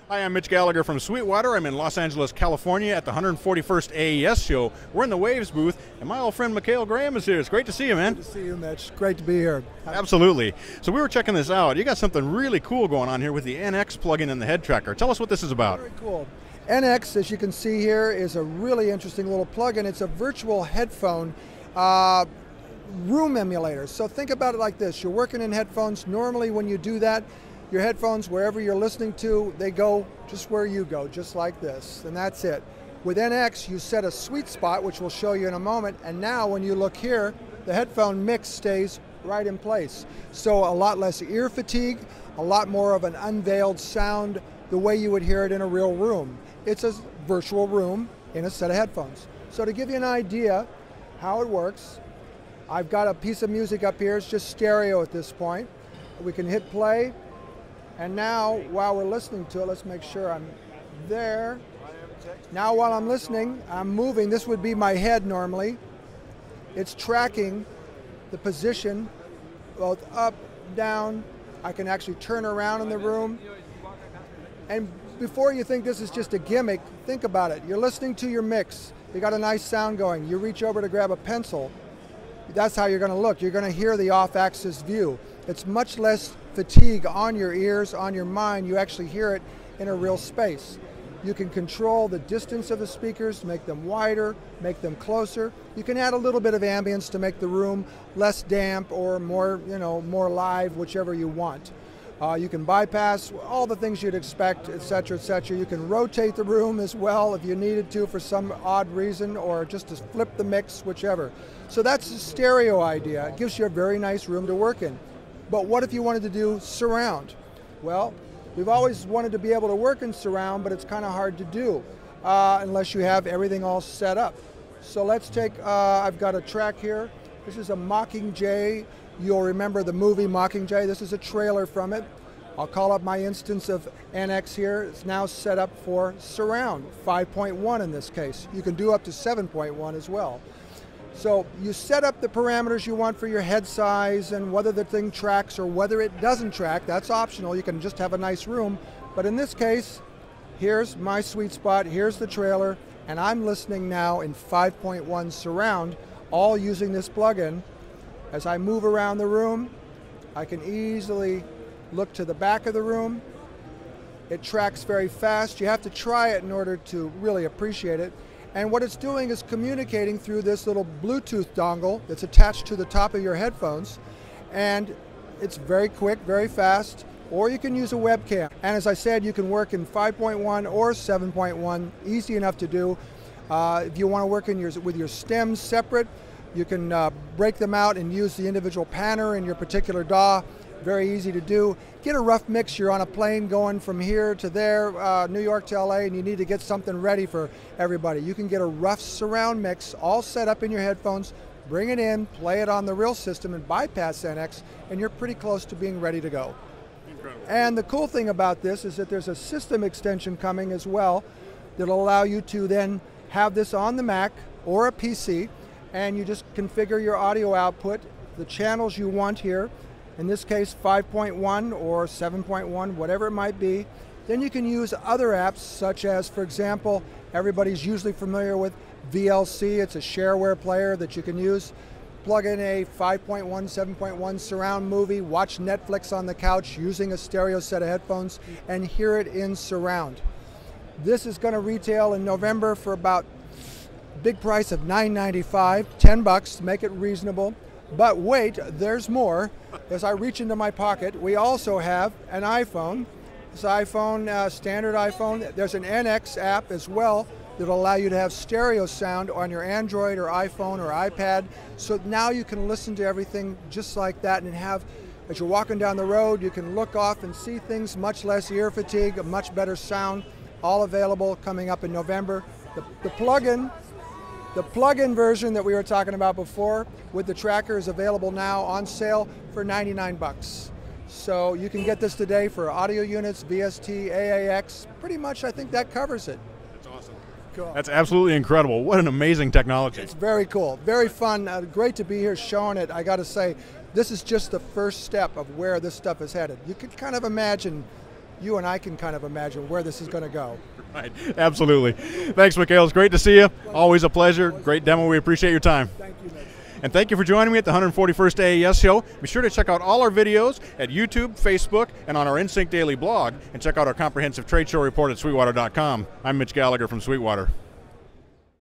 Hi, I'm Mitch Gallagher from Sweetwater. I'm in Los Angeles, California at the 141st AES show. We're in the Waves booth, and my old friend Mikhail Graham is here. It's great to see you, man. Good to see you, Mitch. Great to be here. Absolutely. So we were checking this out. You got something really cool going on here with the NX plugin in the head tracker. Tell us what this is about. Very cool. NX, as you can see here, is a really interesting little plugin. It's a virtual headphone room emulator. So think about it like this. You're working in headphones. Normally when you do that, your headphones, wherever you're listening to, they go just where you go, just like this, and that's it. With NX, you set a sweet spot, which we'll show you in a moment, and now when you look here, the headphone mix stays right in place. So a lot less ear fatigue, a lot more of an unveiled sound, the way you would hear it in a real room. It's a virtual room in a set of headphones. So to give you an idea how it works, I've got a piece of music up here. It's just stereo at this point. We can hit play. And now, while we're listening to it, let's make sure I'm there. Now, while I'm listening, I'm moving. This would be my head normally. It's tracking the position, both up, down. I can actually turn around in the room. And before you think this is just a gimmick, think about it. You're listening to your mix. You got a nice sound going. You reach over to grab a pencil. That's how you're going to look. You're going to hear the off-axis view. It's much less fatigue on your ears, on your mind. You actually hear it in a real space. You can control the distance of the speakers, make them wider, make them closer. You can add a little bit of ambience to make the room less damp or more, more live, whichever you want. You can bypass all the things you'd expect, etc., etc. You can rotate the room as well if you needed to for some odd reason, or just to flip the mix, whichever. So that's the stereo idea. It gives you a very nice room to work in. But what if you wanted to do surround? Well, we've always wanted to be able to work in surround, but it's kind of hard to do unless you have everything all set up. So let's take, I've got a track here. This is a Mockingjay. You'll remember the movie Mockingjay. This is a trailer from it. I'll call up my instance of NX here. It's now set up for surround, 5.1 in this case. You can do up to 7.1 as well. So you set up the parameters you want for your head size and whether the thing tracks or whether it doesn't track. That's optional. You can just have a nice room. But in this case, here's my sweet spot. Here's the trailer. And I'm listening now in 5.1 surround, all using this plugin. As I move around the room, I can easily look to the back of the room. It tracks very fast. You have to try it in order to really appreciate it. And what it's doing is communicating through this little Bluetooth dongle that's attached to the top of your headphones. And it's very quick, very fast, or you can use a webcam. And as I said, you can work in 5.1 or 7.1, easy enough to do. If you want to work with your stems separate, you can break them out and use the individual panner in your particular DAW. Very easy to do. Get a rough mix. You're on a plane going from here to there, New York to LA, and you need to get something ready for everybody. You can get a rough surround mix all set up in your headphones, bring it in, play it on the real system, and bypass NX, and you're pretty close to being ready to go. Incredible. And the cool thing about this is that there's a system extension coming as well that'll allow you to then have this on the Mac or a PC, and you just configure your audio output, the channels you want here, in this case 5.1 or 7.1, whatever it might be. Then you can use other apps such as, for example, everybody's usually familiar with VLC. It's a shareware player that you can use. Plug in a 5.1, 7.1 surround movie, watch Netflix on the couch using a stereo set of headphones, and hear it in surround. This is going to retail in November for about big price of $9.95, 10 bucks to make it reasonable. But wait, there's more. As I reach into my pocket, we also have an iPhone. This iPhone, standard iPhone. There's an NX app as well that'll allow you to have stereo sound on your Android or iPhone or iPad. So now you can listen to everything just like that and have, as you're walking down the road, you can look off and see things, much less ear fatigue, a much better sound, all available coming up in November. The plug-in version that we were talking about before with the tracker is available now on sale for 99 bucks. So you can get this today for audio units, VST, AAX. Pretty much I think that covers it. That's awesome. Cool. That's absolutely incredible. What an amazing technology. It's very cool, very fun, great to be here showing it. I got to say, this is just the first step of where this stuff is headed. You could kind of imagine you and I can kind of imagine where this is going to go. Right, absolutely. Thanks, Mikhail. It's great to see you. Always a pleasure. Great demo. We appreciate your time. Thank you, Mitch. And thank you for joining me at the 141st AES show. Be sure to check out all our videos at YouTube, Facebook, and on our InSync Daily blog, and check out our comprehensive trade show report at Sweetwater.com. I'm Mitch Gallagher from Sweetwater.